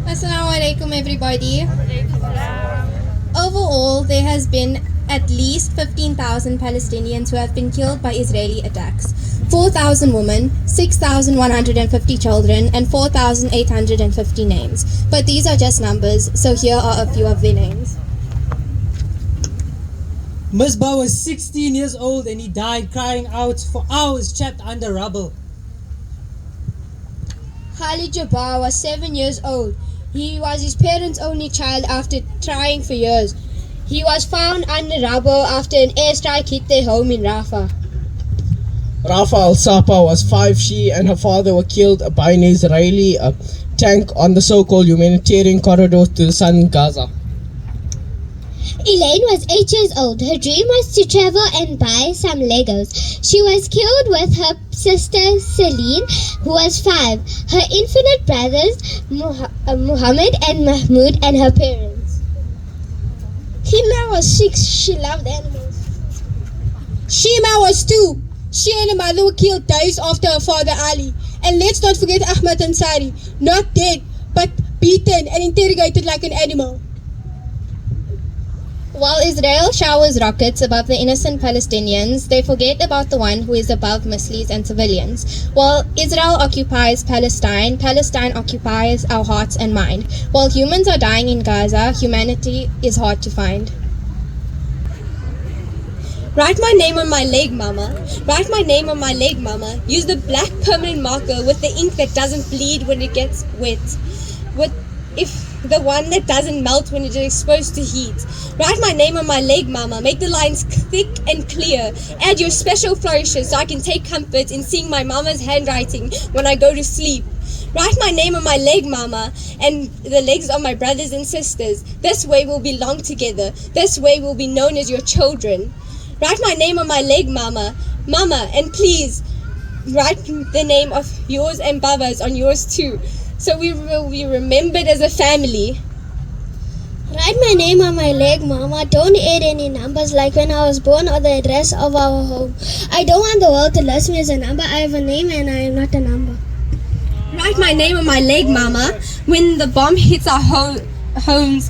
Assalamu alaikum everybody. Overall, there has been at least 15,000 Palestinians who have been killed by Israeli attacks. 4,000 women, 6,150 children, and 4,850 names. But these are just numbers, so here are a few of their names. Musbah was 16 years old and he died crying out for hours trapped under rubble. Khalid Jabbar was 7 years old. He was his parents' only child after trying for years. He was found under rubble after an airstrike hit their home in Rafah. Rafa al-Sapa was 5. She and her father were killed by an Israeli tank on the so-called humanitarian corridor to the southern Gaza. Elaine was 8 years old. Her dream was to travel and buy some Legos. She was killed with her sister Celine, who was 5, her infant brothers Muhammad and Mahmoud, and her parents. Hina was 6. She loved animals. Shima was 2. She and her mother were killed days after her father Ali. And let's not forget Ahmad Ansari, not dead, but beaten and interrogated like an animal. While Israel showers rockets above the innocent Palestinians, they forget about the one who is above Muslims and civilians. While Israel occupies Palestine, Palestine occupies our hearts and mind. While humans are dying in Gaza, humanity is hard to find. Write my name on my leg, mama. Write my name on my leg, mama. Use the black permanent marker with the ink that doesn't bleed when it gets wet. The one that doesn't melt when it is exposed to heat. Write my name on my leg, mama. Make the lines thick and clear. Add your special flourishes so I can take comfort in seeing my mama's handwriting when I go to sleep. Write my name on my leg, mama, and the legs of my brothers and sisters. This way we'll belong together. This way we'll be known as your children. Write my name on my leg, mama. Mama, and please write the name of yours and Baba's on yours too, so we will be remembered as a family. Write my name on my leg, Mama. Don't add any numbers like when I was born or the address of our home. I don't want the world to list me as a number. I have a name and I am not a number. Write my name on my leg, mama. When the bomb hits our homes,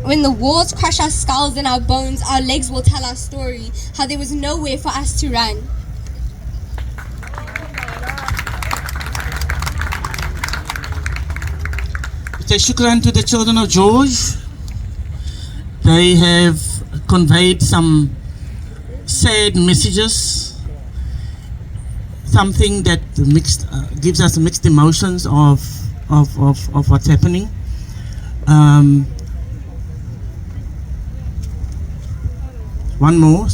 when the walls crush our skulls and our bones, our legs will tell our story, how there was nowhere for us to run. Shukran to the children of George. They have conveyed some sad messages, something that gives us mixed emotions of what's happening. One more.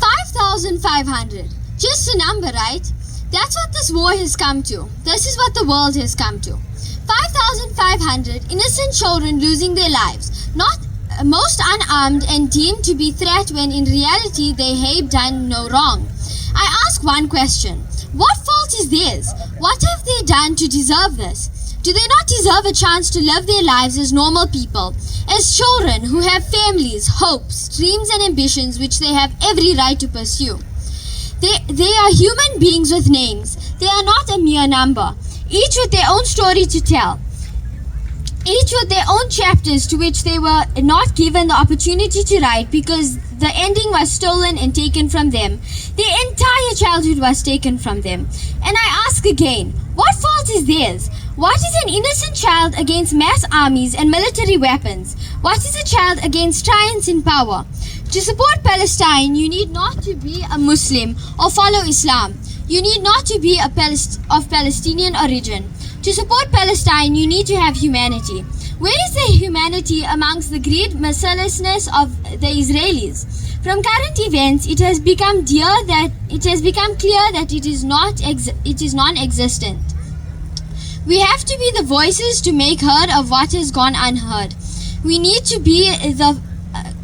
5,500. Just a number, right? That's what this war has come to. This is what the world has come to. 5,500 innocent children losing their lives. Not most unarmed and deemed to be threat when in reality they have done no wrong. I ask one question. What fault is theirs? What have they done to deserve this? Do they not deserve a chance to live their lives as normal people, as children who have families, hopes, dreams and ambitions which they have every right to pursue? They are human beings with names. They are not a mere number, each with their own story to tell, each with their own chapters to which they were not given the opportunity to write because the ending was stolen and taken from them. Their entire childhood was taken from them. And I ask again, what fault is theirs? What is an innocent child against mass armies and military weapons? What is a child against tyrants in power? To support Palestine, you need not to be a Muslim or follow Islam. You need not to be of Palestinian origin. To support Palestine, you need to have humanity. Where is the humanity amongst the great mercilessness of the Israelis? From current events, it has become clear that it is non-existent. We have to be the voices to make heard of what has gone unheard. We need to be the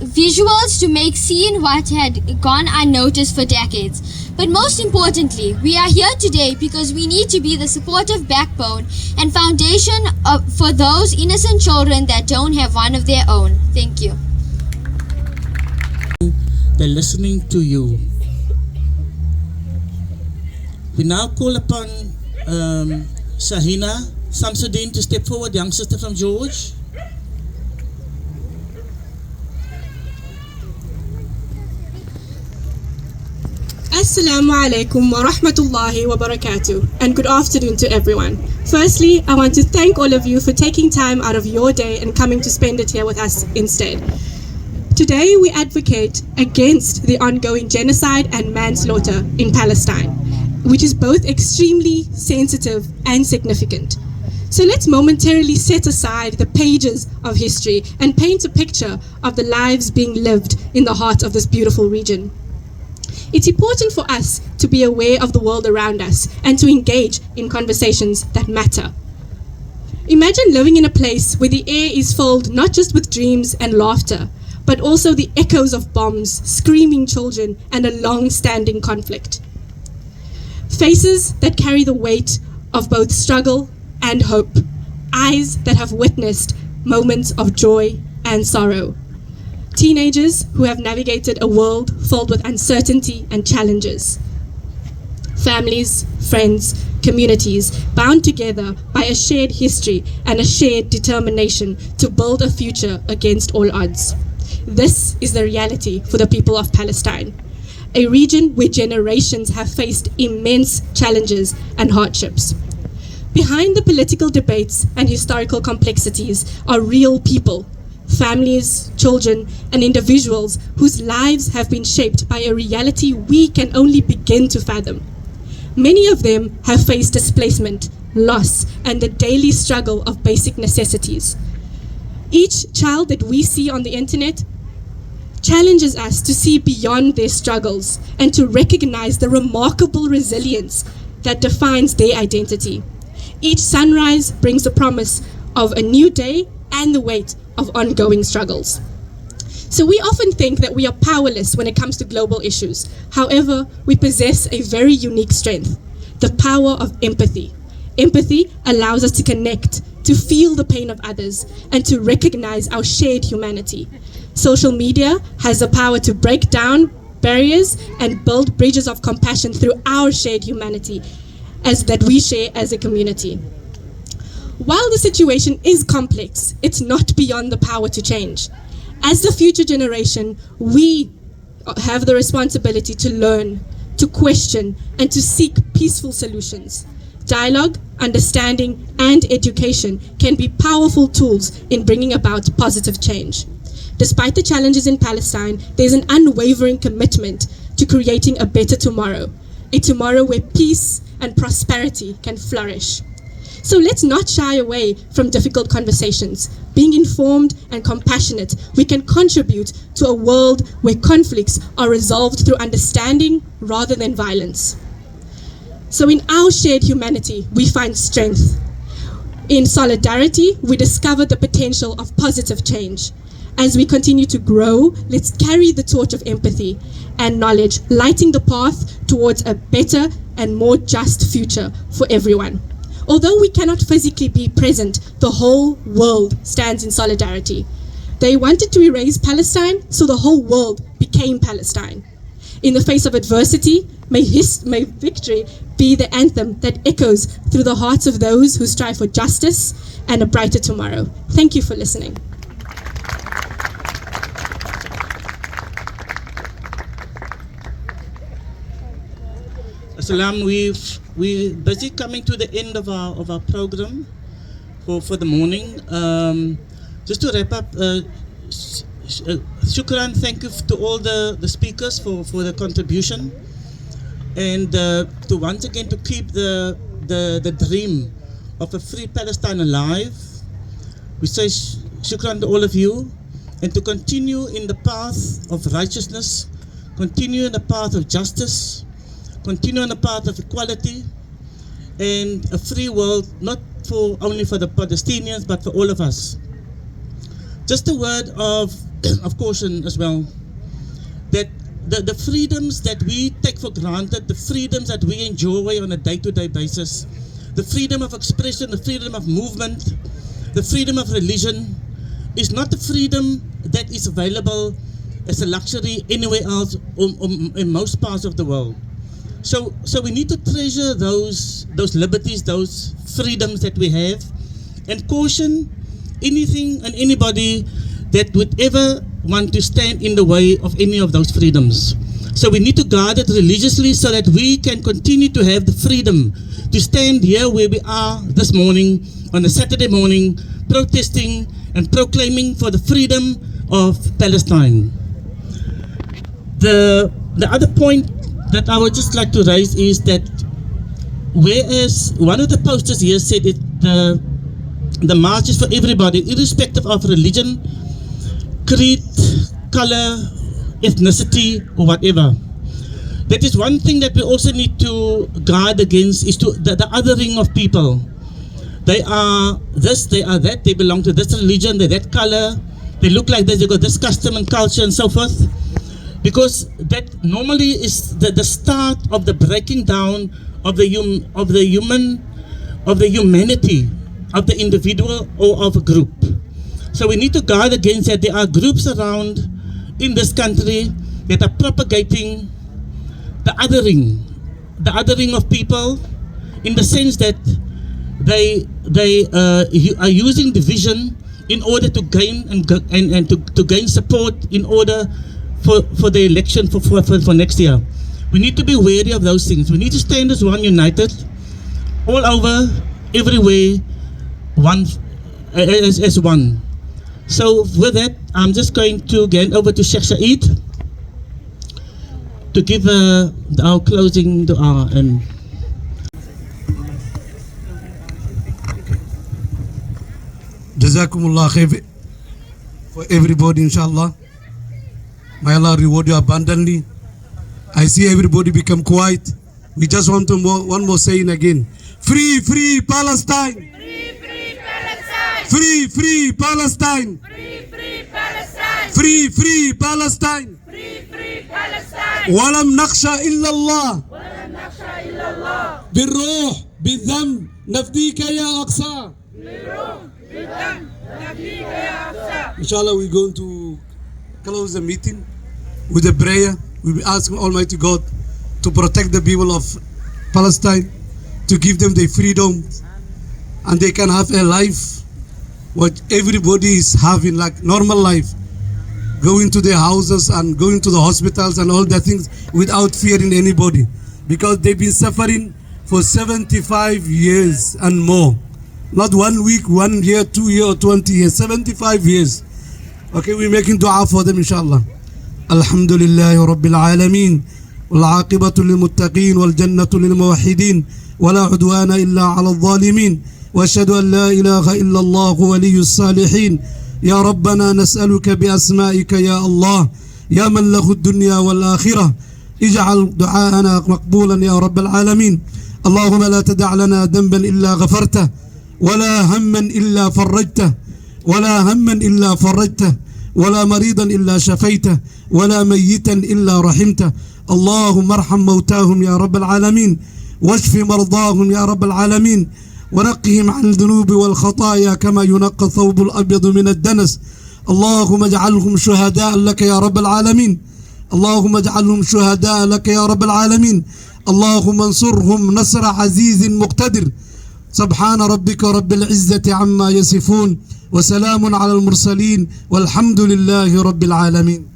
visuals to make seen what had gone unnoticed for decades. But most importantly, we are here today because we need to be the supportive backbone and foundation for those innocent children that don't have one of their own. Thank you. They're listening to you. We now call upon Shahina Samsudin to step forward, young sister from George. Assalamu alaikum wa rahmatullahi wa barakatuh, and good afternoon to everyone. Firstly, I want to thank all of you for taking time out of your day and coming to spend it here with us instead. Today we advocate against the ongoing genocide and manslaughter in Palestine, which is both extremely sensitive and significant. So let's momentarily set aside the pages of history and paint a picture of the lives being lived in the heart of this beautiful region. It's important for us to be aware of the world around us and to engage in conversations that matter. Imagine living in a place where the air is filled not just with dreams and laughter, but also the echoes of bombs, screaming children, and a long-standing conflict. Faces that carry the weight of both struggle and hope. Eyes that have witnessed moments of joy and sorrow. Teenagers who have navigated a world filled with uncertainty and challenges. Families, friends, communities bound together by a shared history and a shared determination to build a future against all odds. This is the reality for the people of Palestine, a region where generations have faced immense challenges and hardships. Behind the political debates and historical complexities are real people, families, children, and individuals whose lives have been shaped by a reality we can only begin to fathom. Many of them have faced displacement, loss, and the daily struggle of basic necessities. Each child that we see on the internet challenges us to see beyond their struggles and to recognize the remarkable resilience that defines their identity. Each sunrise brings the promise of a new day and the weight of ongoing struggles. So we often think that we are powerless when it comes to global issues. However, we possess a very unique strength, the power of empathy. Empathy allows us to connect, to feel the pain of others, and to recognize our shared humanity. Social media has the power to break down barriers and build bridges of compassion through our shared humanity that we share as a community. While the situation is complex, it's not beyond the power to change. As the future generation, we have the responsibility to learn, to question, and to seek peaceful solutions. Dialogue, understanding, and education can be powerful tools in bringing about positive change. Despite the challenges in Palestine, there's an unwavering commitment to creating a better tomorrow, a tomorrow where peace and prosperity can flourish. So let's not shy away from difficult conversations. Being informed and compassionate, we can contribute to a world where conflicts are resolved through understanding rather than violence. So in our shared humanity, we find strength. In solidarity, we discover the potential of positive change. As we continue to grow, let's carry the torch of empathy and knowledge, lighting the path towards a better and more just future for everyone. Although we cannot physically be present, the whole world stands in solidarity. They wanted to erase Palestine, so the whole world became Palestine. In the face of adversity, may victory be the anthem that echoes through the hearts of those who strive for justice and a brighter tomorrow. Thank you for listening. Salam, we're busy coming to the end of our program for the morning. Just to wrap up, shukran, thank you to all the speakers for the contribution, and to once again to keep the dream of a free Palestine alive. We say shukran to all of you, and to continue in the path of righteousness, continue in the path of justice, continue on the path of equality and a free world, not only for the Palestinians, but for all of us. Just a word of caution as well, that the freedoms that we take for granted, the freedoms that we enjoy on a day-to-day basis, the freedom of expression, the freedom of movement, the freedom of religion, is not the freedom that is available as a luxury anywhere else or in most parts of the world. So we need to treasure those liberties, those freedoms that we have, and caution anything and anybody that would ever want to stand in the way of any of those freedoms. So we need to guard it religiously so that we can continue to have the freedom to stand here where we are this morning on a Saturday morning, protesting and proclaiming for the freedom of Palestine. The other point that I would just like to raise is that whereas one of the posters here said that the march is for everybody, irrespective of religion, creed, color, ethnicity, or whatever. That is one thing that we also need to guard against, is to the othering of people. They are this, they are that, they belong to this religion, they're that color, they look like this, they got this custom and culture and so forth. Because that normally is the start of the breaking down of the humanity of the individual or of a group. So we need to guard against that. There are groups around in this country that are propagating the othering of people, in the sense that they are using division in order to gain and to gain support in order for the election for next year. We need to be wary of those things. We need to stand as one, united, all over, everywhere, one as one. So with that, I'm just going to hand over to Sheikh Saeed to give our closing dua. And Jazakumullah khair for everybody, inshallah. May Allah reward you abundantly. I see everybody become quiet. We just want to one more saying again. Free, free Palestine! Free, free Palestine! Free, free Palestine! Free, free Palestine! Free, free Palestine! Free, free Palestine! ولم نخشى إلا الله ولم نخشى إلا الله بالروح بالدم نفديك يا أقصى بالروح بالدم نفديك يا أقصى. Inshallah, we're going to close the meeting with a prayer. We will ask Almighty God to protect the people of Palestine, to give them their freedom, and they can have a life what everybody is having, like normal life, going to their houses and going to the hospitals and all the things without fearing anybody, because they've been suffering for 75 years and more. Not 1 week, 1 year, 2 years, or 20 years, 75 years. Okay, we're making dua for them, inshallah. Alhamdulillahi Rabbil Alameen. والعاقبة للمتقين والجنة للموحدين ولا عدوان إلا على الظالمين وأشهد أن لا إله إلا الله ولي الصالحين. يا ربنا نسألك بأسمائك يا الله يا من له الدنيا والآخرة اجعل دعاءنا مقبولا يا رب العالمين. اللهم لا تدع لنا ذنبا إلا غفرته ولا هما إلا فرجته ولا هما إلا فرجته ولا مريضا إلا شفيته ولا ميتا إلا رحمته. اللهم ارحم موتاهم يا رب العالمين واشف مرضاهم يا رب العالمين ونقهم عن الذنوب والخطايا كما ينقى الثوب الأبيض من الدنس. اللهم اجعلهم شهداء لك يا رب العالمين. اللهم اجعلهم شهداء لك يا رب العالمين. اللهم انصرهم نصر عزيز مقتدر. سبحان ربك رب العزة عما يصفون وسلام على المرسلين والحمد لله رب العالمين.